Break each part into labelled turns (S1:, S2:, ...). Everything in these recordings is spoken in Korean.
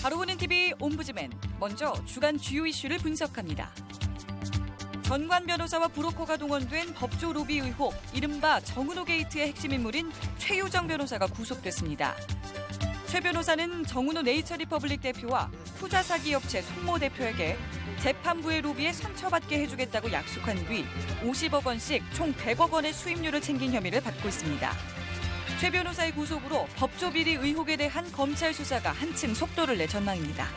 S1: 바로 보는 TV 옴부즈맨, 먼저 주간 주요 이슈를 분석합니다. 전관 변호사와 브로커가 동원된 법조 로비 의혹, 이른바 정은호 게이트의 핵심 인물인 최유정 변호사가 구속됐습니다. 최 변호사는 정은호 네이처리퍼블릭 대표와 투자 사기 업체 손모 대표에게 재판부의 로비에 선처받게 해주겠다고 약속한 뒤 50억 원씩 총 100억 원의 수임료를 챙긴 혐의를 받고 있습니다. 최 변호사의 구속으로 법조 비리 의혹에 대한 검찰 수사가 한층 속도를 내 전망입니다.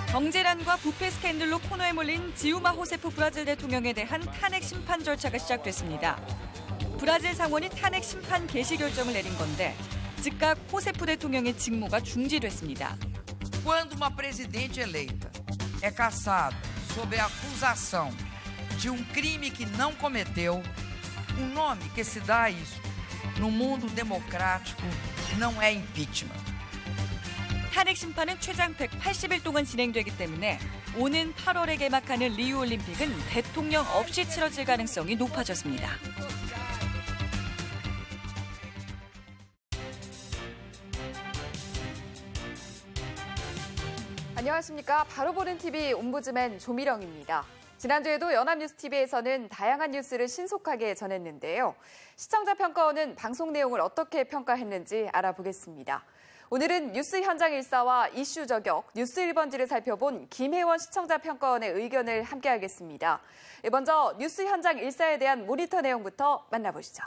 S1: 경제난과 부패 스캔들로 코너에 몰린 지우마 호세프 브라질 대통령에 대한 탄핵 심판 절차가 시작됐습니다. 브라질 상원이 탄핵 심판 개시 결정을 내린 건데 즉각 호세프 대통령의 직무가 중지됐습니다.
S2: Quando uma presidente eleita é cassada sob a acusação de crime que não cometeu, nome que se dá a isso no mundo democrático não é impeachment.
S1: 탄핵 심판은 최장 180일 동안 진행되기 때문에 오는 8월에 개막하는 리우올림픽은 대통령 없이 치러질 가능성이 높아졌습니다.
S3: 안녕하십니까. 바로 보는 TV 옴부즈맨 조미령입니다. 지난주에도 연합뉴스TV에서는 다양한 뉴스를 신속하게 전했는데요. 시청자 평가원은 방송 내용을 어떻게 평가했는지 알아보겠습니다. 오늘은 뉴스 현장 일사와 이슈 저격, 뉴스 1번지를 살펴본 김혜원 시청자 평가원의 의견을 함께하겠습니다. 먼저 뉴스 현장 일사에 대한 모니터 내용부터 만나보시죠.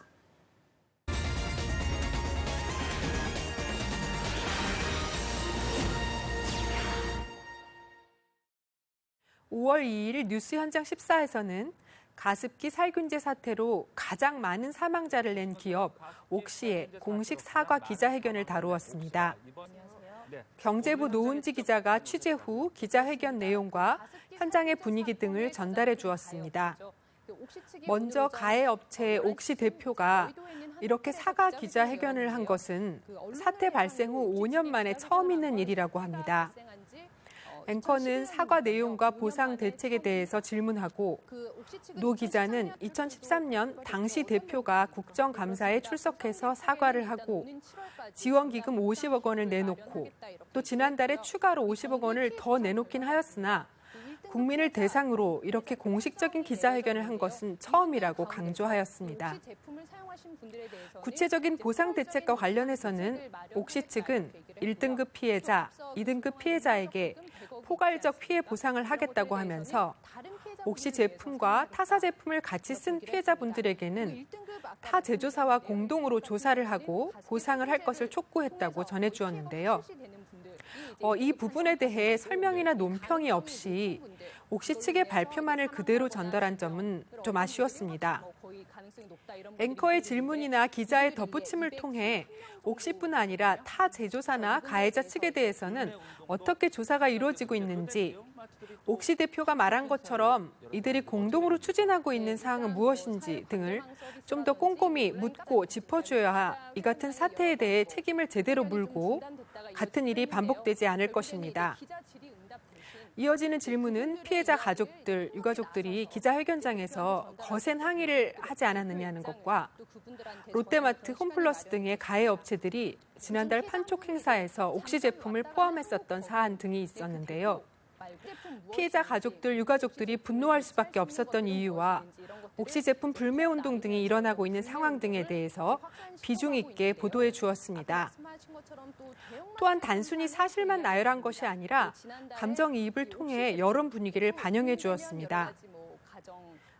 S4: 5월 2일 뉴스 현장 14에서는 가습기 살균제 사태로 가장 많은 사망자를 낸 기업 옥시의 공식 사과 기자회견을 다루었습니다. 경제부 노은지 기자가 취재 후 기자회견 내용과 현장의 분위기 등을 전달해 주었습니다. 먼저 가해업체 옥시 대표가 이렇게 사과 기자회견을 한 것은 사태 발생 후 5년 만에 처음 있는 일이라고 합니다. 앵커는 사과 내용과 보상 대책에 대해서 질문하고 노 기자는 2013년 당시 대표가 국정감사에 출석해서 사과를 하고 지원기금 50억 원을 내놓고 또 지난달에 추가로 50억 원을 더 내놓긴 하였으나 국민을 대상으로 이렇게 공식적인 기자회견을 한 것은 처음이라고 강조하였습니다. 구체적인 보상 대책과 관련해서는 옥시 측은 1등급 피해자, 2등급 피해자에게 포괄적 피해 보상을 하겠다고 하면서 옥시 제품과 타사 제품을 같이 쓴 피해자분들에게는 타 제조사와 공동으로 조사를 하고 보상을 할 것을 촉구했다고 전해주었는데요. 이 부분에 대해 설명이나 논평이 없이 옥시 측의 발표만을 그대로 전달한 점은 좀 아쉬웠습니다. 앵커의 질문이나 기자의 덧붙임을 통해 옥시뿐 아니라 타 제조사나 가해자 측에 대해서는 어떻게 조사가 이루어지고 있는지, 옥시 대표가 말한 것처럼 이들이 공동으로 추진하고 있는 사항은 무엇인지 등을 좀 더 꼼꼼히 묻고 짚어줘야 이 같은 사태에 대해 책임을 제대로 물고 같은 일이 반복되지 않을 것입니다. 이어지는 질문은 피해자 가족들, 유가족들이 기자회견장에서 거센 항의를 하지 않았느냐는 것과 롯데마트, 홈플러스 등의 가해 업체들이 지난달 판촉 행사에서 옥시 제품을 포함했었던 사안 등이 있었는데요. 피해자 가족들, 유가족들이 분노할 수밖에 없었던 이유와 옥시 제품 불매운동 등이 일어나고 있는 상황 등에 대해서 비중 있게 보도해 주었습니다. 또한 단순히 사실만 나열한 것이 아니라 감정이입을 통해 여론 분위기를 반영해 주었습니다.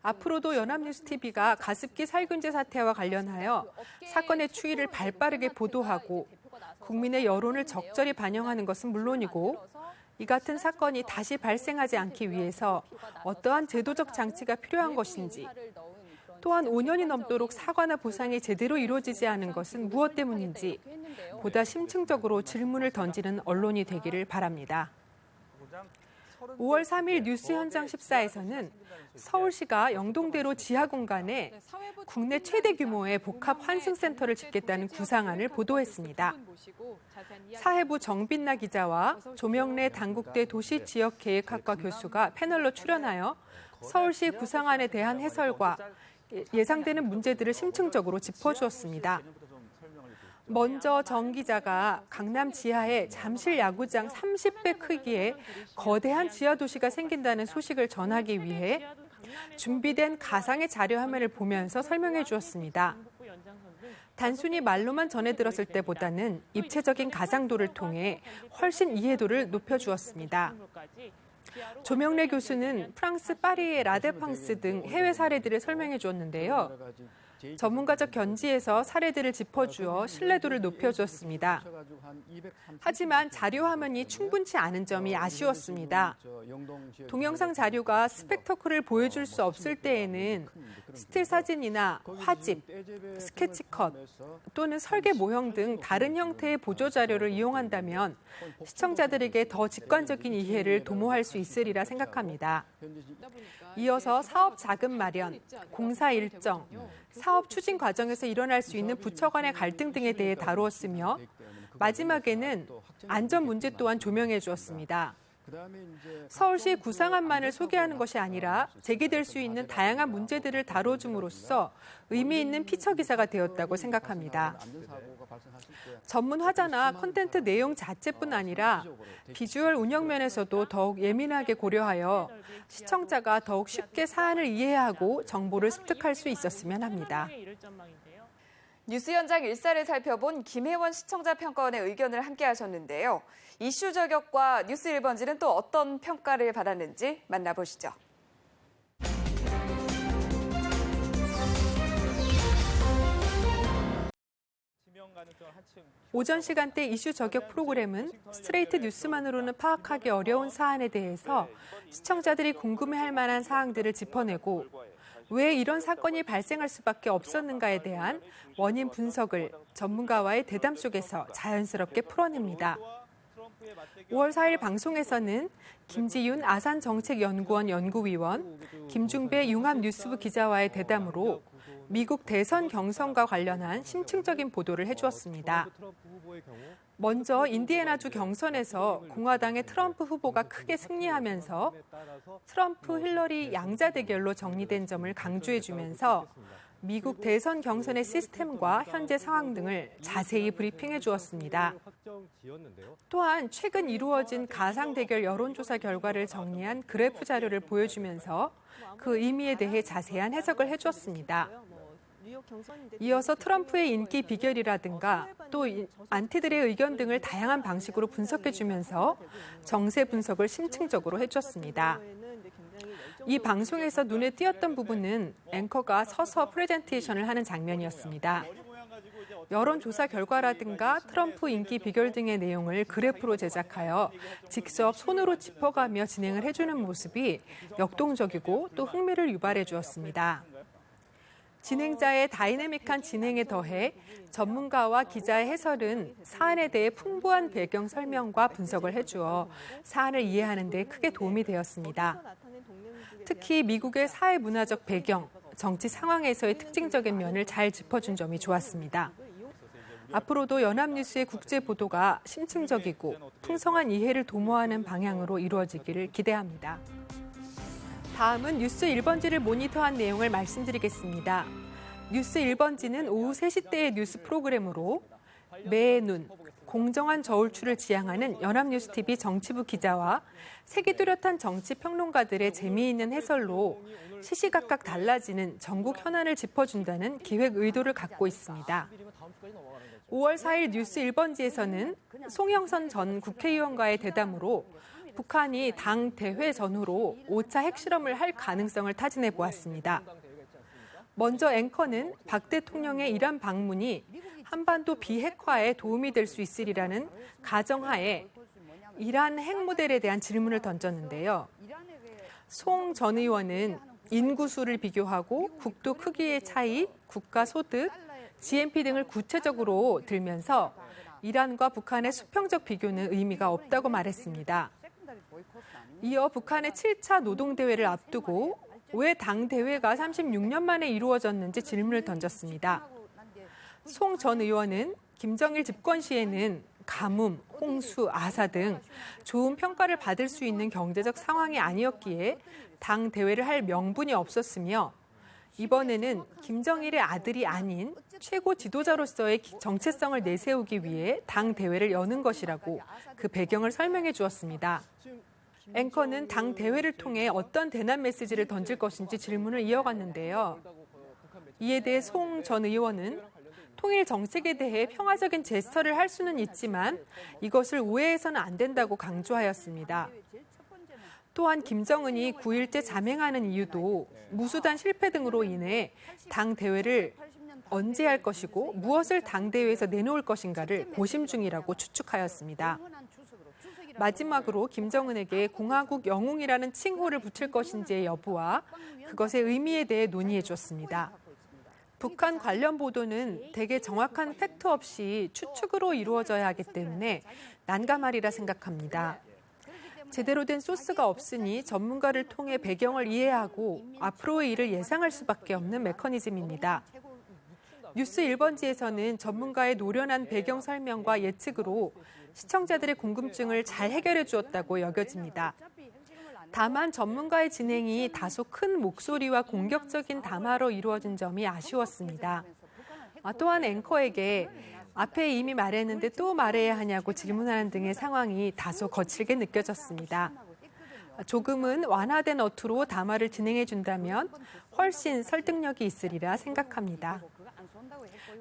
S4: 앞으로도 연합뉴스TV가 가습기 살균제 사태와 관련하여 사건의 추이를 발빠르게 보도하고 국민의 여론을 적절히 반영하는 것은 물론이고 이 같은 사건이 다시 발생하지 않기 위해서 어떠한 제도적 장치가 필요한 것인지, 또한 5년이 넘도록 사과나 보상이 제대로 이루어지지 않은 것은 무엇 때문인지 보다 심층적으로 질문을 던지는 언론이 되기를 바랍니다. 5월 3일 뉴스 현장 14에서는 서울시가 영동대로 지하 공간에 국내 최대 규모의 복합 환승센터를 짓겠다는 구상안을 보도했습니다. 사회부 정빈나 기자와 조명래 단국대 도시지역계획학과 교수가 패널로 출연하여 서울시 구상안에 대한 해설과 예상되는 문제들을 심층적으로 짚어주었습니다. 먼저 정 기자가 강남 지하에 잠실 야구장 30배 크기의 거대한 지하 도시가 생긴다는 소식을 전하기 위해 준비된 가상의 자료 화면을 보면서 설명해 주었습니다. 단순히 말로만 전해 들었을 때보다는 입체적인 가상도를 통해 훨씬 이해도를 높여주었습니다. 조명래 교수는 프랑스 파리의 라데팡스 등 해외 사례들을 설명해 주었는데요. 전문가적 견지에서 사례들을 짚어주어 신뢰도를 높여주었습니다. 하지만 자료 화면이 충분치 않은 점이 아쉬웠습니다. 동영상 자료가 스펙터클을 보여줄 수 없을 때에는 스틸 사진이나 화집, 스케치컷 또는 설계 모형 등 다른 형태의 보조 자료를 이용한다면 시청자들에게 더 직관적인 이해를 도모할 수 있으리라 생각합니다. 이어서 사업 자금 마련, 공사 일정, 사업 추진 과정에서 일어날 수 있는 부처 간의 갈등 등에 대해 다루었으며 마지막에는 안전 문제 또한 조명해 주었습니다. 서울시 구상안만을 소개하는 것이 아니라 제기될 수 있는 다양한 문제들을 다뤄줌으로써 의미 있는 피처 기사가 되었다고 생각합니다. 전문 화자나 콘텐츠 내용 자체뿐 아니라 비주얼 운영 면에서도 더욱 예민하게 고려하여 시청자가 더욱 쉽게 사안을 이해하고 정보를 습득할 수 있었으면 합니다.
S3: 뉴스 현장 일사를 살펴본 김혜원 시청자 평가원의 의견을 함께 하셨는데요. 이슈 저격과 뉴스 1번지는 또 어떤 평가를 받았는지 만나보시죠.
S4: 오전 시간대 이슈 저격 프로그램은 스트레이트 뉴스만으로는 파악하기 어려운 사안에 대해서 시청자들이 궁금해할 만한 사항들을 짚어내고 왜 이런 사건이 발생할 수밖에 없었는가에 대한 원인 분석을 전문가와의 대담 속에서 자연스럽게 풀어냅니다. 5월 4일 방송에서는 김지윤 아산정책연구원 연구위원, 김중배 융합뉴스부 기자와의 대담으로 미국 대선 경선과 관련한 심층적인 보도를 해주었습니다. 먼저 인디애나주 경선에서 공화당의 트럼프 후보가 크게 승리하면서 트럼프 힐러리 양자 대결로 정리된 점을 강조해주면서 미국 대선 경선의 시스템과 현재 상황 등을 자세히 브리핑해 주었습니다. 또한 최근 이루어진 가상 대결 여론조사 결과를 정리한 그래프 자료를 보여주면서 그 의미에 대해 자세한 해석을 해주었습니다. 이어서 트럼프의 인기 비결이라든가 또 안티들의 의견 등을 다양한 방식으로 분석해주면서 정세 분석을 심층적으로 해줬습니다. 이 방송에서 눈에 띄었던 부분은 앵커가 서서 프레젠테이션을 하는 장면이었습니다. 여론조사 결과라든가 트럼프 인기 비결 등의 내용을 그래프로 제작하여 직접 손으로 짚어가며 진행을 해주는 모습이 역동적이고 또 흥미를 유발해 주었습니다. 진행자의 다이내믹한 진행에 더해 전문가와 기자의 해설은 사안에 대해 풍부한 배경 설명과 분석을 해주어 사안을 이해하는 데 크게 도움이 되었습니다. 특히 미국의 사회 문화적 배경, 정치 상황에서의 특징적인 면을 잘 짚어준 점이 좋았습니다. 앞으로도 연합뉴스의 국제 보도가 심층적이고 풍성한 이해를 도모하는 방향으로 이루어지기를 기대합니다. 다음은 뉴스 1번지를 모니터한 내용을 말씀드리겠습니다. 뉴스 1번지는 오후 3시 대의 뉴스 프로그램으로 매의 눈, 공정한 저울추를 지향하는 연합뉴스TV 정치부 기자와 색이 뚜렷한 정치 평론가들의 재미있는 해설로 시시각각 달라지는 전국 현안을 짚어준다는 기획 의도를 갖고 있습니다. 5월 4일 뉴스 1번지에서는 송영선 전 국회의원과의 대담으로 북한이 당 대회 전후로 5차 핵실험을 할 가능성을 타진해 보았습니다. 먼저 앵커는 박 대통령의 이란 방문이 한반도 비핵화에 도움이 될 수 있으리라는 가정하에 이란 핵 모델에 대한 질문을 던졌는데요. 송 전 의원은 인구수를 비교하고 국토 크기의 차이, 국가 소득, GNP 등을 구체적으로 들면서 이란과 북한의 수평적 비교는 의미가 없다고 말했습니다. 이어 북한의 7차 노동대회를 앞두고 왜 당대회가 36년 만에 이루어졌는지 질문을 던졌습니다. 송 전 의원은 김정일 집권 시에는 가뭄, 홍수, 아사 등 좋은 평가를 받을 수 있는 경제적 상황이 아니었기에 당대회를 할 명분이 없었으며 이번에는 김정일의 아들이 아닌 최고 지도자로서의 정체성을 내세우기 위해 당 대회를 여는 것이라고 그 배경을 설명해 주었습니다. 앵커는 당 대회를 통해 어떤 대남 메시지를 던질 것인지 질문을 이어갔는데요. 이에 대해 송 전 의원은 통일 정책에 대해 평화적인 제스처를 할 수는 있지만 이것을 오해해서는 안 된다고 강조하였습니다. 또한 김정은이 9.1제 잠행하는 이유도 무수단 실패 등으로 인해 당 대회를 언제 할 것이고 무엇을 당 대회에서 내놓을 것인가를 고심 중이라고 추측하였습니다. 마지막으로 김정은에게 공화국 영웅이라는 칭호를 붙일 것인지의 여부와 그것의 의미에 대해 논의해 주었습니다. 북한 관련 보도는 대개 정확한 팩트 없이 추측으로 이루어져야 하기 때문에 난감하리라 생각합니다. 제대로 된 소스가 없으니 전문가를 통해 배경을 이해하고 앞으로의 일을 예상할 수밖에 없는 메커니즘입니다. 뉴스 1번지에서는 전문가의 노련한 배경 설명과 예측으로 시청자들의 궁금증을 잘 해결해 주었다고 여겨집니다. 다만 전문가의 진행이 다소 큰 목소리와 공격적인 담화로 이루어진 점이 아쉬웠습니다. 또한 앵커에게 앞에 이미 말했는데 또 말해야 하냐고 질문하는 등의 상황이 다소 거칠게 느껴졌습니다. 조금은 완화된 어투로 담화를 진행해 준다면 훨씬 설득력이 있으리라 생각합니다.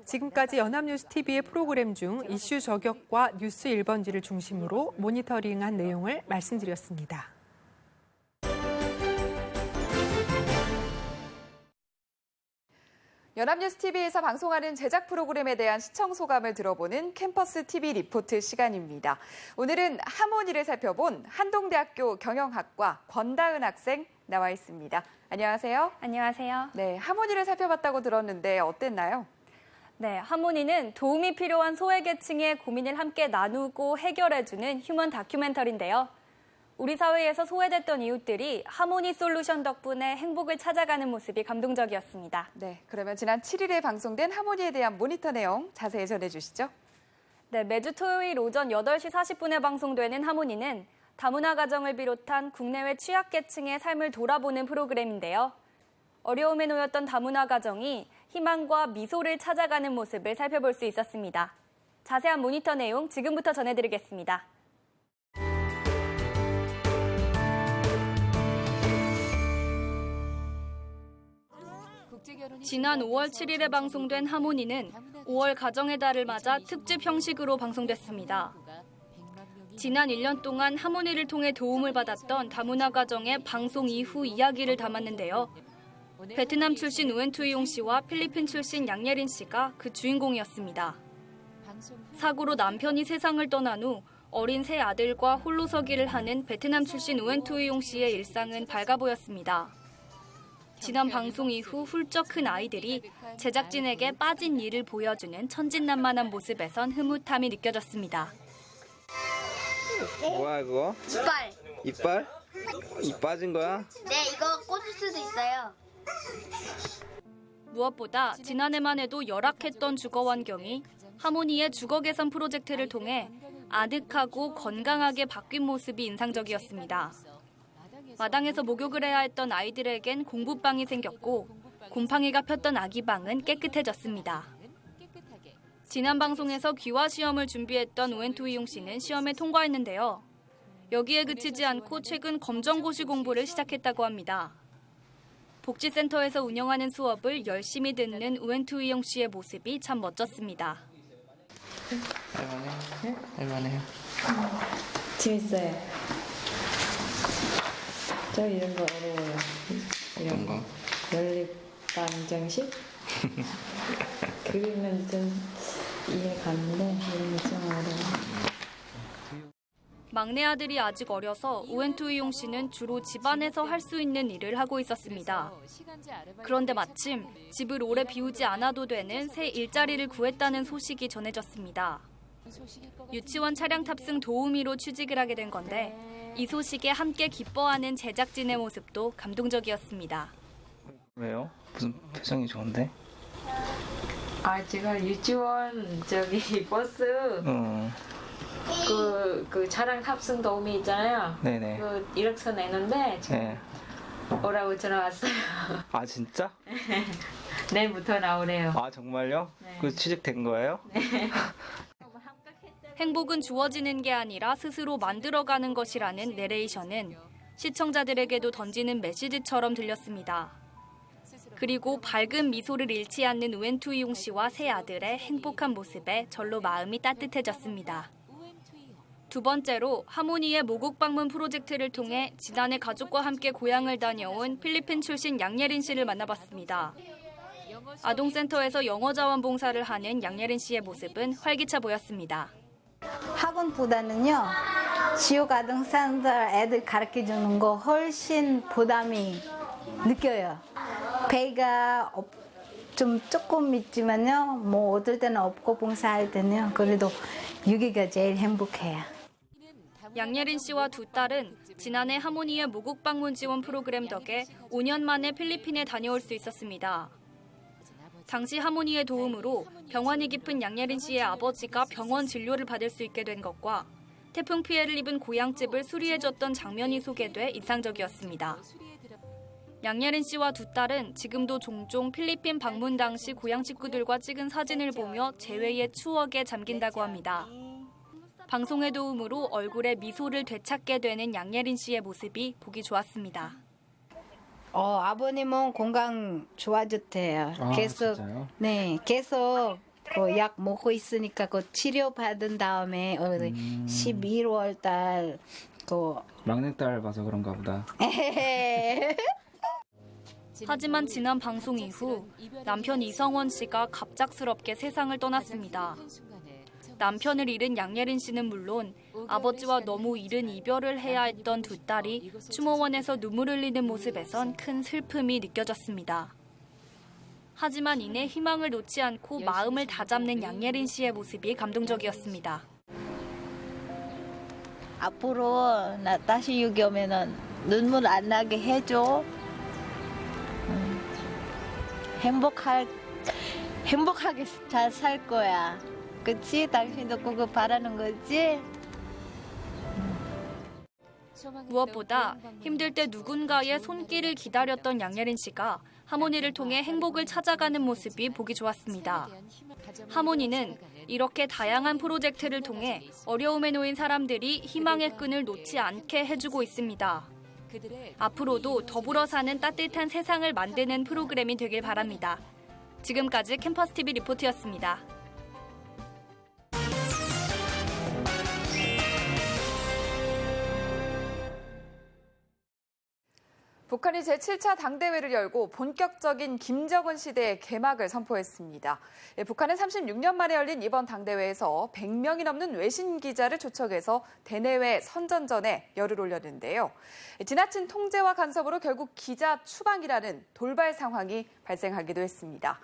S4: 지금까지 연합뉴스TV의 프로그램 중 이슈 저격과 뉴스 1번지를 중심으로 모니터링한 내용을 말씀드렸습니다.
S3: 연합뉴스TV에서 방송하는 제작 프로그램에 대한 시청 소감을 들어보는 캠퍼스 TV 리포트 시간입니다. 오늘은 하모니를 살펴본 한동대학교 경영학과 권다은 학생 나와 있습니다. 안녕하세요.
S5: 안녕하세요.
S3: 네, 하모니를 살펴봤다고 들었는데 어땠나요?
S5: 네, 하모니는 도움이 필요한 소외계층의 고민을 함께 나누고 해결해주는 휴먼 다큐멘터리인데요. 우리 사회에서 소외됐던 이웃들이 하모니 솔루션 덕분에 행복을 찾아가는 모습이 감동적이었습니다.
S3: 네, 그러면 지난 7일에 방송된 하모니에 대한 모니터 내용 자세히 전해주시죠.
S5: 네, 매주 토요일 오전 8시 40분에 방송되는 하모니는 다문화 가정을 비롯한 국내외 취약계층의 삶을 돌아보는 프로그램인데요. 어려움에 놓였던 다문화 가정이 희망과 미소를 찾아가는 모습을 살펴볼 수 있었습니다. 자세한 모니터 내용 지금부터 전해드리겠습니다. 지난 5월 7일에 방송된 하모니는 5월 가정의 달을 맞아 특집 형식으로 방송됐습니다. 지난 1년 동안 하모니를 통해 도움을 받았던 다문화 가정의 방송 이후 이야기를 담았는데요. 베트남 출신 우엔투이용 씨와 필리핀 출신 양예린 씨가 그 주인공이었습니다. 사고로 남편이 세상을 떠난 후 어린 세 아들과 홀로 서기를 하는 베트남 출신 우엔투이용 씨의 일상은 밝아 보였습니다. 지난 방송 이후 훌쩍 큰 아이들이 제작진에게 빠진 일을 보여주는 천진난만한 모습에선 흐뭇함이 느껴졌습니다.
S6: 뭐야 그거?
S7: 이빨.
S6: 이빨? 이 빠진 거야?
S7: 네, 이거 꽂을 수도 있어요.
S5: 무엇보다 지난해만 해도 열악했던 주거 환경이 하모니의 주거 개선 프로젝트를 통해 아늑하고 건강하게 바뀐 모습이 인상적이었습니다. 마당에서 목욕을 해야 했던 아이들에겐 공부방이 생겼고 곰팡이가 폈던 아기방은 깨끗해졌습니다. 지난 방송에서 귀화 시험을 준비했던 우엔투이용 씨는 시험에 통과했는데요. 여기에 그치지 않고 최근 검정고시 공부를 시작했다고 합니다. 복지센터에서 운영하는 수업을 열심히 듣는 우엔투이용 씨의 모습이 참 멋졌습니다.
S6: 할만해요.
S8: 재밌어요. 저 이런 거 어려워요.
S6: 이런 거?
S8: 연립방정식? 그림은 좀 이해 가는데 이런 거 좀 어려워요.
S5: 막내 아들이 아직 어려서 우엔투이용 씨는 주로 집안에서 할 수 있는 일을 하고 있었습니다. 그런데 마침 집을 오래 비우지 않아도 되는 새 일자리를 구했다는 소식이 전해졌습니다. 유치원 차량 탑승 도우미로 취직을 하게 된 건데 이 소식에 함께 기뻐하는 제작진의 모습도 감동적이었습니다.
S6: 왜요? 무슨 표정이 좋은데?
S8: 제가 유치원 버스 그 차량 탑승 도우미 있잖아요.
S6: 네네.
S8: 그 이력서 내는데 지금
S6: 네.
S8: 오라고 전화 왔어요.
S6: 아 진짜?
S8: 내일부터 나오래요.
S6: 아 정말요? 그 취직된 거예요?
S5: 행복은 주어지는 게 아니라 스스로 만들어가는 것이라는 내레이션은 시청자들에게도 던지는 메시지처럼 들렸습니다. 그리고 밝은 미소를 잃지 않는 우엔투이용 씨와 세 아들의 행복한 모습에 절로 마음이 따뜻해졌습니다. 두 번째로 하모니의 모국 방문 프로젝트를 통해 지난해 가족과 함께 고향을 다녀온 필리핀 출신 양예린 씨를 만나봤습니다. 아동센터에서 영어 자원 봉사를 하는 양예린 씨의 모습은 활기차 보였습니다.
S9: 학원보다는요, 지역 아동센터 애들 가르쳐주는 거 훨씬 보람이 느껴요. 배가 좀 조금 있지만요, 뭐 어떨 때는 없고 봉사할 때는요, 그래도 여기가 제일 행복해요.
S5: 양예린 씨와 두 딸은 지난해 하모니의 모국 방문 지원 프로그램 덕에 5년 만에 필리핀에 다녀올 수 있었습니다. 당시 하모니의 도움으로 병환이 깊은 양예린 씨의 아버지가 병원 진료를 받을 수 있게 된 것과 태풍 피해를 입은 고향집을 수리해줬던 장면이 소개돼 인상적이었습니다. 양예린 씨와 두 딸은 지금도 종종 필리핀 방문 당시 고향 식구들과 찍은 사진을 보며 재회의 추억에 잠긴다고 합니다. 방송의 도움으로 얼굴에 미소를 되찾게 되는 양예린 씨의 모습이 보기 좋았습니다.
S9: 아버님은 건강 좋아졌대요. 계속,
S6: 진짜요?
S9: 네, 계속 그 약 먹고 있으니까 그 치료 받은 다음에 11월 달
S6: 막내딸 봐서 그런가 보다.
S5: 하지만 지난 방송 이후 남편 이성원 씨가 갑작스럽게 세상을 떠났습니다. 남편을 잃은 양예린 씨는 물론 아버지와 너무 이른 이별을 해야 했던 두 딸이 추모원에서 눈물 흘리는 모습에선 큰 슬픔이 느껴졌습니다. 하지만 이내 희망을 놓지 않고 마음을 다잡는 양예린 씨의 모습이 감동적이었습니다.
S9: 앞으로 나 다시 여기 오면은 눈물 안 나게 해줘. 행복하게 잘 살 거야. 그치? 당신도 그거 바라는 거지?
S5: 무엇보다 힘들 때 누군가의 손길을 기다렸던 양예린 씨가 하모니를 통해 행복을 찾아가는 모습이 보기 좋았습니다. 하모니는 이렇게 다양한 프로젝트를 통해 어려움에 놓인 사람들이 희망의 끈을 놓지 않게 해주고 있습니다. 앞으로도 더불어 사는 따뜻한 세상을 만드는 프로그램이 되길 바랍니다. 지금까지 캠퍼스TV 리포트였습니다.
S3: 북한이 제7차 당대회를 열고 본격적인 김정은 시대의 개막을 선포했습니다. 북한은 36년 만에 열린 이번 당대회에서 100명이 넘는 외신 기자를 초청해서 대내외 선전전에 열을 올렸는데요. 지나친 통제와 간섭으로 결국 기자 추방이라는 돌발 상황이 발생하기도 했습니다.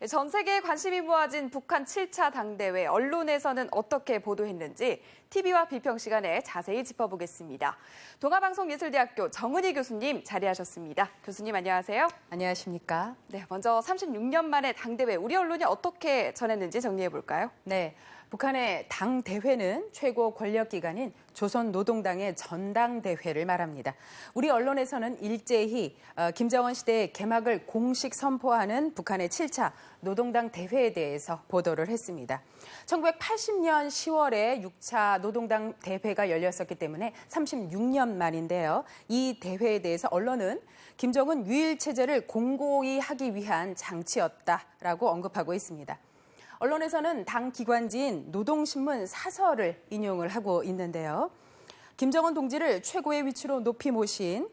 S3: 전 세계에 관심이 모아진 북한 7차 당대회, 언론에서는 어떻게 보도했는지 TV와 비평 시간에 자세히 짚어보겠습니다. 동아방송예술대학교 정은희 교수님 자리하셨습니다. 교수님 안녕하세요.
S10: 안녕하십니까?
S3: 네, 먼저 36년 만에 당대회, 우리 언론이 어떻게 전했는지 정리해볼까요?
S10: 네, 북한의 당대회는 최고 권력기관인 조선노동당의 전당대회를 말합니다. 우리 언론에서는 일제히 김정은 시대의 개막을 공식 선포하는 북한의 7차 노동당 대회에 대해서 보도를 했습니다. 1980년 10월에 6차 노동당 대회가 열렸었기 때문에 36년 만인데요. 이 대회에 대해서 언론은 김정은 유일 체제를 공고히 하기 위한 장치였다라고 언급하고 있습니다. 언론에서는 당 기관지인 노동신문 사설을 인용을 하고 있는데요. 김정은 동지를 최고의 위치로 높이 모신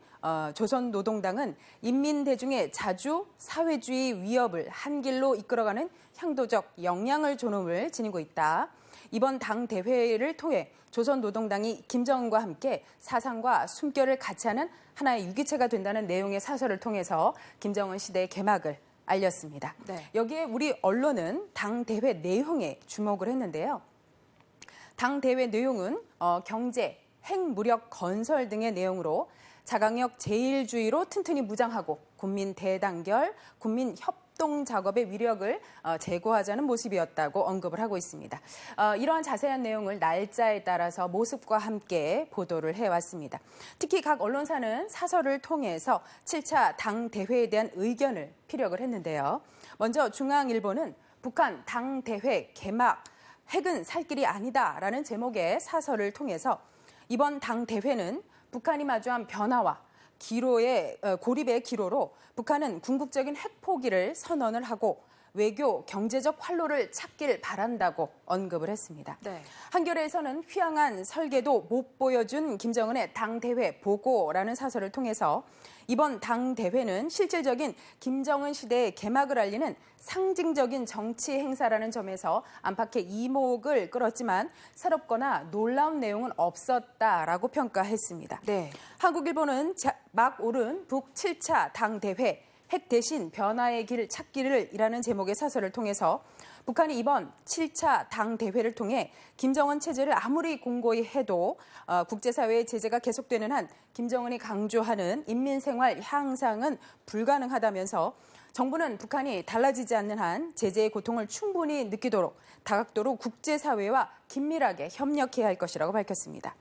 S10: 조선노동당은 인민대중의 자주 사회주의 위협을 한 길로 이끌어가는 향도적 역량을 존엄을 지니고 있다. 이번 당 대회를 통해 조선노동당이 김정은과 함께 사상과 숨결을 같이 하는 하나의 유기체가 된다는 내용의 사설을 통해서 김정은 시대의 개막을 알렸습니다.
S3: 네.
S10: 여기에 우리 언론은 당 대회 내용에 주목을 했는데요. 당 대회 내용은 경제, 핵무력 건설 등의 내용으로 자강력 제일주의로 튼튼히 무장하고 국민 대단결, 국민 협 합동 작업의 위력을 제고하자는 모습이었다고 언급을 하고 있습니다. 이러한 자세한 내용을 날짜에 따라서 모습과 함께 보도를 해왔습니다. 특히 각 언론사는 사설을 통해서 7차 당대회에 대한 의견을 피력을 했는데요. 먼저 중앙일보는 북한 당대회 개막, 핵은 살 길이 아니다라는 제목의 사설을 통해서 이번 당대회는 북한이 마주한 변화와 고립의 기로로 북한은 궁극적인 핵 포기를 선언을 하고 외교, 경제적 활로를 찾길 바란다고 언급을 했습니다.
S3: 네.
S10: 한겨레에서는 휘황한 설계도 못 보여준 김정은의 당대회 보고라는 사설을 통해서 이번 당대회는 실질적인 김정은 시대의 개막을 알리는 상징적인 정치 행사라는 점에서 안팎의 이목을 끌었지만 새롭거나 놀라운 내용은 없었다라고 평가했습니다.
S3: 네.
S10: 한국일보는 막 오른 북 7차 당대회 핵 대신 변화의 길 찾기를이라는 제목의 사설을 통해서 북한이 이번 7차 당대회를 통해 김정은 체제를 아무리 공고히 해도 국제사회의 제재가 계속되는 한 김정은이 강조하는 인민생활 향상은 불가능하다면서 정부는 북한이 달라지지 않는 한 제재의 고통을 충분히 느끼도록 다각도로 국제사회와 긴밀하게 협력해야 할 것이라고 밝혔습니다.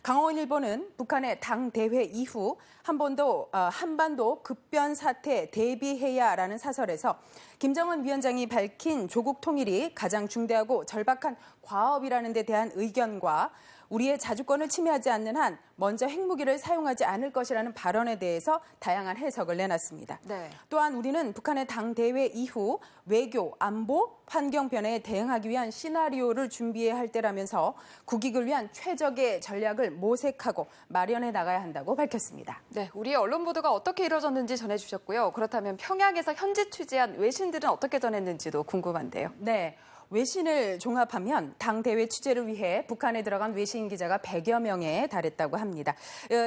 S10: 강원일보는 북한의 당대회 이후 한반도 급변 사태 대비해야라는 사설에서 김정은 위원장이 밝힌 조국 통일이 가장 중대하고 절박한 과업이라는 데 대한 의견과 우리의 자주권을 침해하지 않는 한 먼저 핵무기를 사용하지 않을 것이라는 발언에 대해서 다양한 해석을 내놨습니다.
S3: 네.
S10: 또한 우리는 북한의 당대회 이후 외교, 안보, 환경 변화에 대응하기 위한 시나리오를 준비해야 할 때라면서 국익을 위한 최적의 전략을 모색하고 마련해 나가야 한다고 밝혔습니다.
S3: 네, 우리의 언론 보도가 어떻게 이루어졌는지 전해주셨고요. 그렇다면 평양에서 현지 취재한 외신들은 어떻게 전했는지도 궁금한데요.
S10: 네. 외신을 종합하면 당대회 취재를 위해 북한에 들어간 외신 기자가 100여 명에 달했다고 합니다.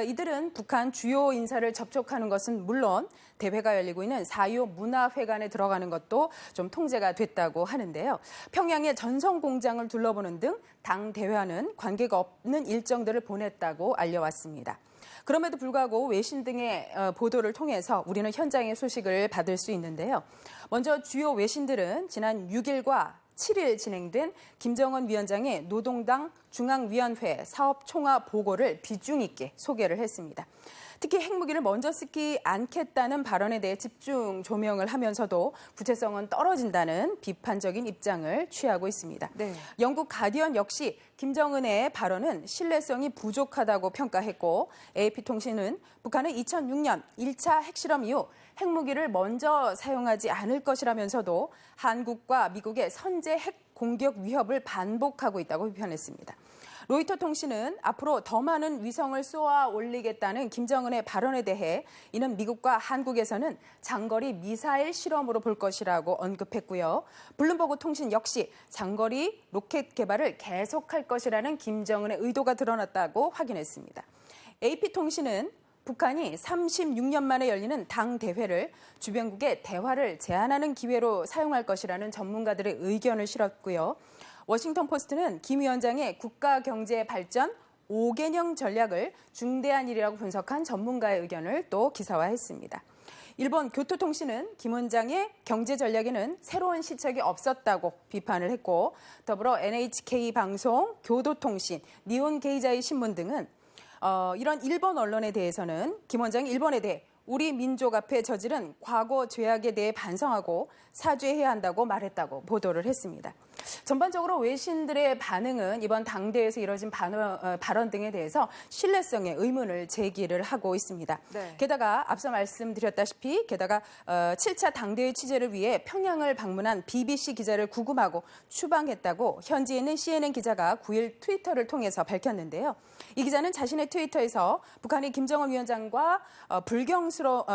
S10: 이들은 북한 주요 인사를 접촉하는 것은 물론 대회가 열리고 있는 4.25 문화회관에 들어가는 것도 좀 통제가 됐다고 하는데요. 평양의 전성공장을 둘러보는 등 당대회와는 관계가 없는 일정들을 보냈다고 알려왔습니다. 그럼에도 불구하고 외신 등의 보도를 통해서 우리는 현장의 소식을 받을 수 있는데요. 먼저 주요 외신들은 지난 6일과 7일 진행된 김정은 위원장의 노동당 중앙위원회 사업총화 보고를 비중 있게 소개를 했습니다. 특히 핵무기를 먼저 쓰지 않겠다는 발언에 대해 집중 조명을 하면서도 구체성은 떨어진다는 비판적인 입장을 취하고 있습니다.
S3: 네.
S10: 영국 가디언 역시 김정은의 발언은 신뢰성이 부족하다고 평가했고 AP통신은 북한은 2006년 1차 핵실험 이후 핵무기를 먼저 사용하지 않을 것이라면서도 한국과 미국의 선제 핵 공격 위협을 반복하고 있다고 비판했습니다. 로이터 통신은 앞으로 더 많은 위성을 쏘아 올리겠다는 김정은의 발언에 대해 이는 미국과 한국에서는 장거리 미사일 실험으로 볼 것이라고 언급했고요. 블룸버그 통신 역시 장거리 로켓 개발을 계속할 것이라는 김정은의 의도가 드러났다고 확인했습니다. AP통신은 북한이 36년 만에 열리는 당대회를 주변국의 대화를 제안하는 기회로 사용할 것이라는 전문가들의 의견을 실었고요. 워싱턴 포스트는 김 위원장의 국가 경제 발전 5개년 전략을 중대한 일이라고 분석한 전문가의 의견을 또 기사화했습니다. 일본 교토통신은 김 원장의 경제 전략에는 새로운 시책이 없었다고 비판을 했고 더불어 NHK 방송, 교도통신, 니혼 게이자이 신문 등은 이런 일본 언론에 대해서는 김 원장이 일본에 대해 우리 민족 앞에 저지른 과거 죄악에 대해 반성하고 사죄해야 한다고 말했다고 보도를 했습니다. 전반적으로 외신들의 반응은 이번 당대회에서 이뤄진 발언 등에 대해서 신뢰성에 의문을 제기를 하고 있습니다.
S3: 네.
S10: 게다가 앞서 말씀드렸다시피 7차 당대회 취재를 위해 평양을 방문한 BBC 기자를 구금하고 추방했다고 현지에 있는 CNN 기자가 9일 트위터를 통해서 밝혔는데요. 이 기자는 자신의 트위터에서 북한이 김정은 위원장과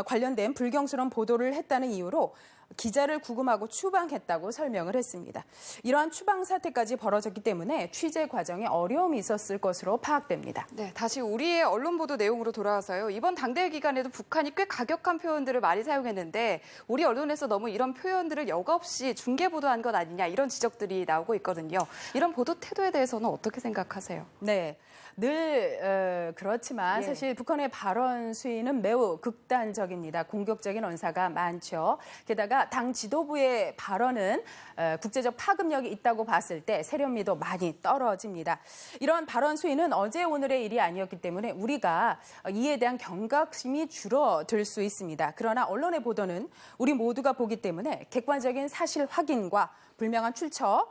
S10: 관련된 불경스러운 보도를 했다는 이유로 기자를 구금하고 추방했다고 설명을 했습니다. 이러한 추방 사태까지 벌어졌기 때문에 취재 과정에 어려움이 있었을 것으로 파악됩니다.
S3: 네, 다시 우리의 언론 보도 내용으로 돌아와서요. 이번 당대회 기간에도 북한이 꽤 가격한 표현들을 많이 사용했는데 우리 언론에서 너무 이런 표현들을 여과 없이 중계 보도한 것 아니냐 이런 지적들이 나오고 있거든요. 이런 보도 태도에 대해서는 어떻게 생각하세요?
S10: 네. 늘 그렇지만
S3: 예.
S10: 사실 북한의 발언 수위는 매우 극단적입니다. 공격적인 언사가 많죠. 게다가 당 지도부의 발언은 국제적 파급력이 있다고 봤을 때 세련미도 많이 떨어집니다. 이런 발언 수위는 어제 오늘의 일이 아니었기 때문에 우리가 이에 대한 경각심이 줄어들 수 있습니다. 그러나 언론의 보도는 우리 모두가 보기 때문에 객관적인 사실 확인과 불명한 출처,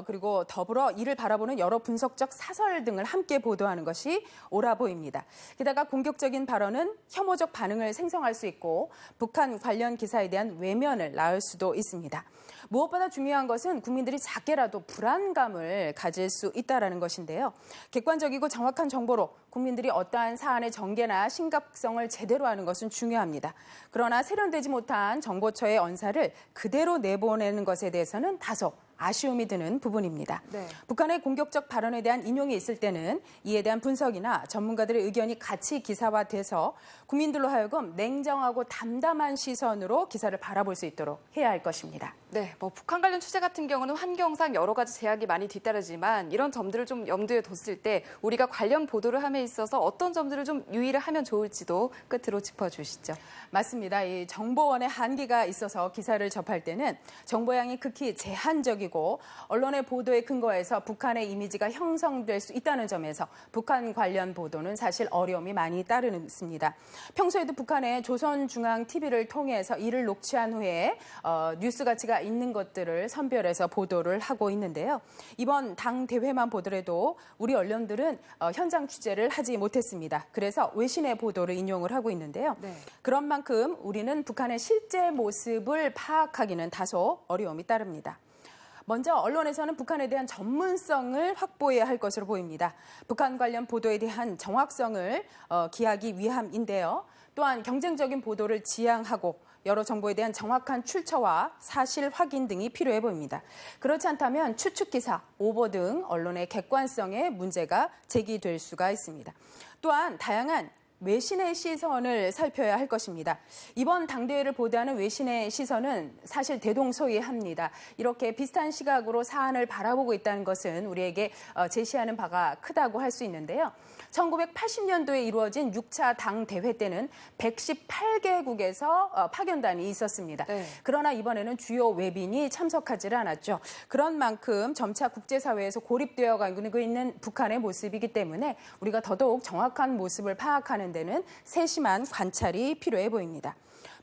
S10: 그리고 더불어 이를 바라보는 여러 분석적 사설 등을 함께 보도하는 것이 옳아 보입니다. 게다가 공격적인 발언은 혐오적 반응을 생성할 수 있고 북한 관련 기사에 대한 외면을 낳을 수도 있습니다. 무엇보다 중요한 것은 국민들이 작게라도 불안감을 가질 수 있다는 것인데요. 객관적이고 정확한 정보로 국민들이 어떠한 사안의 전개나 심각성을 제대로 아는 것은 중요합니다. 그러나 세련되지 못한 정보처의 언사를 그대로 내보내는 것에 대해서는 다소 아쉬움이 드는 부분입니다.
S3: 네.
S10: 북한의 공격적 발언에 대한 인용이 있을 때는 이에 대한 분석이나 전문가들의 의견이 같이 기사화돼서 국민들로 하여금 냉정하고 담담한 시선으로 기사를 바라볼 수 있도록 해야 할 것입니다.
S3: 네, 북한 관련 취재 같은 경우는 환경상 여러 가지 제약이 많이 뒤따르지만 이런 점들을 좀 염두에 뒀을 때 우리가 관련 보도를 함에 있어서 어떤 점들을 좀 유의를 하면 좋을지도 끝으로 짚어주시죠.
S10: 맞습니다. 이 정보원의 한계가 있어서 기사를 접할 때는 정보량이 극히 제한적이고 언론의 보도에 근거해서 북한의 이미지가 형성될 수 있다는 점에서 북한 관련 보도는 사실 어려움이 많이 따르습니다. 평소에도 북한의 조선중앙TV를 통해서 이를 녹취한 후에 뉴스 가치가 있는 것들을 선별해서 보도를 하고 있는데요. 이번 당 대회만 보더라도 우리 언론들은 현장 취재를 하지 못했습니다. 그래서 외신의 보도를 인용을 하고 있는데요.
S3: 네.
S10: 그런 만큼 우리는 북한의 실제 모습을 파악하기는 다소 어려움이 따릅니다. 먼저 언론에서는 북한에 대한 전문성을 확보해야 할 것으로 보입니다. 북한 관련 보도에 대한 정확성을 기하기 위함인데요. 또한 경쟁적인 보도를 지향하고 여러 정보에 대한 정확한 출처와 사실 확인 등이 필요해 보입니다. 그렇지 않다면 추측 기사, 오보 등 언론의 객관성에 문제가 제기될 수가 있습니다. 또한 다양한 외신의 시선을 살펴야 할 것입니다. 이번 당대회를 보도하는 외신의 시선은 사실 대동소이합니다. 이렇게 비슷한 시각으로 사안을 바라보고 있다는 것은 우리에게 제시하는 바가 크다고 할 수 있는데요. 1980년도에 이루어진 6차 당대회 때는 118개국에서 파견단이 있었습니다.
S3: 네.
S10: 그러나 이번에는 주요 외빈이 참석하지 않았죠. 그런 만큼 점차 국제사회에서 고립되어 가고 있는 북한의 모습이기 때문에 우리가 더더욱 정확한 모습을 파악하는 데는 세심한 관찰이 필요해 보입니다.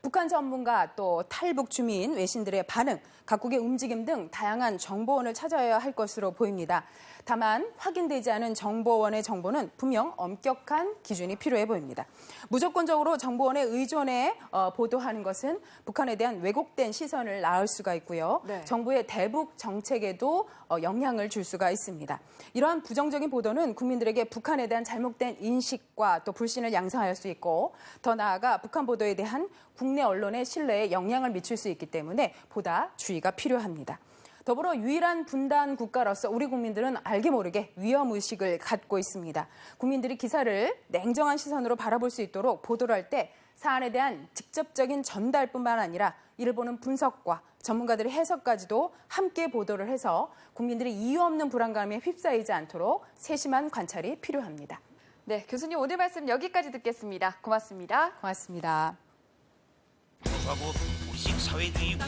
S10: 북한 전문가 또 탈북 주민 외신들의 반응, 각국의 움직임 등 다양한 정보원을 찾아야 할 것으로 보입니다. 다만 확인되지 않은 정보원의 정보는 분명 엄격한 기준이 필요해 보입니다. 무조건적으로 정보원에 의존해 보도하는 것은 북한에 대한 왜곡된 시선을 낳을 수가 있고요.
S3: 네.
S10: 정부의 대북 정책에도 영향을 줄 수가 있습니다. 이러한 부정적인 보도는 국민들에게 북한에 대한 잘못된 인식과 또 불신을 양성할 수 있고 더 나아가 북한 보도에 대한 국내 언론의 신뢰에 영향을 미칠 수 있기 때문에 보다 주의가 필요합니다. 더불어 유일한 분단 국가로서 우리 국민들은 알게 모르게 위험의식을 갖고 있습니다. 국민들이 기사를 냉정한 시선으로 바라볼 수 있도록 보도를 할 때 사안에 대한 직접적인 전달뿐만 아니라 이를 보는 분석과 전문가들의 해석까지도 함께 보도를 해서 국민들이 이유 없는 불안감에 휩싸이지 않도록 세심한 관찰이 필요합니다.
S3: 네, 교수님 오늘 말씀 여기까지 듣겠습니다. 고맙습니다.
S10: 고맙습니다.
S11: 조사고 우리식 사회주의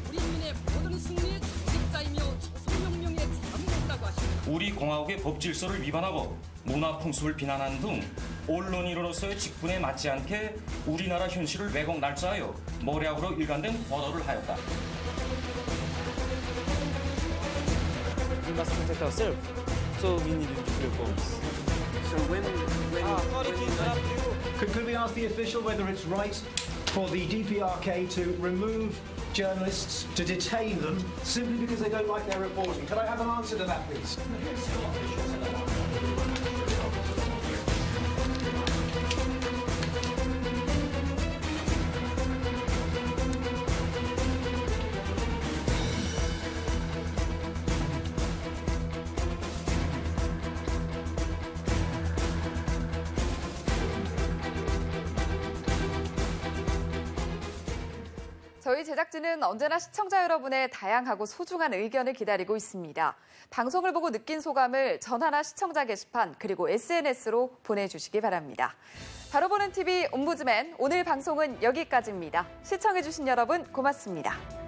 S12: 우리 인민의 모든 승리의 주직자이며 조선혁명의 참모다고 하십니다.
S13: 우리 공화국의 법 질서를 위반하고 문화 풍습을 비난한 등 언론인으로서의 직분에 맞지 않게 우리나라 현실을 왜곡 날짜하여 모략으로 일관된 보도를 하였다.
S6: We must protect ourselves, so we need nuclear bombs. So when sorry to interrupt you.
S14: Could we ask the official whether it's right for the DPRK to remove journalists, to detain them, simply because they don't like their reporting? Can I have an answer to that, please?
S3: 저희 제작진은 언제나 시청자 여러분의 다양하고 소중한 의견을 기다리고 있습니다. 방송을 보고 느낀 소감을 전화나 시청자 게시판 그리고 SNS로 보내주시기 바랍니다. 바로 보는 TV 옴부즈맨 오늘 방송은 여기까지입니다. 시청해주신 여러분 고맙습니다.